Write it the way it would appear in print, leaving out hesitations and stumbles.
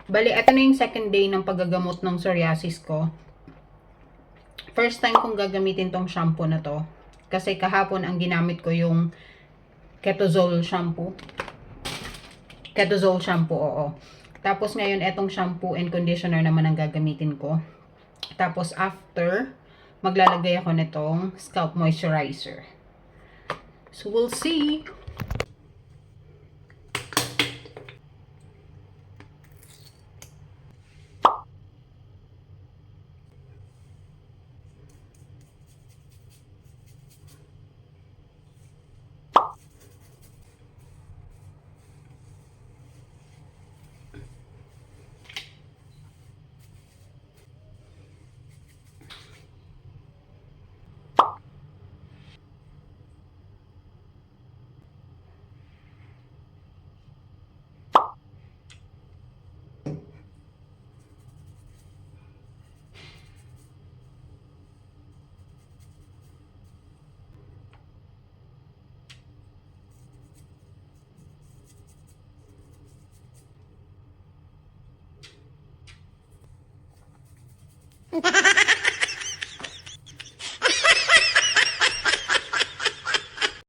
Bali, ito na yung second day ng paggagamot ng psoriasis ko. First time kong gagamitin tong shampoo na to. Kasi kahapon ang ginamit ko yung Ketozol shampoo. Ketozol shampoo, oo. Tapos ngayon, etong shampoo and conditioner naman ang gagamitin ko. Tapos after, maglalagay ako nitong scalp moisturizer. So, we'll see.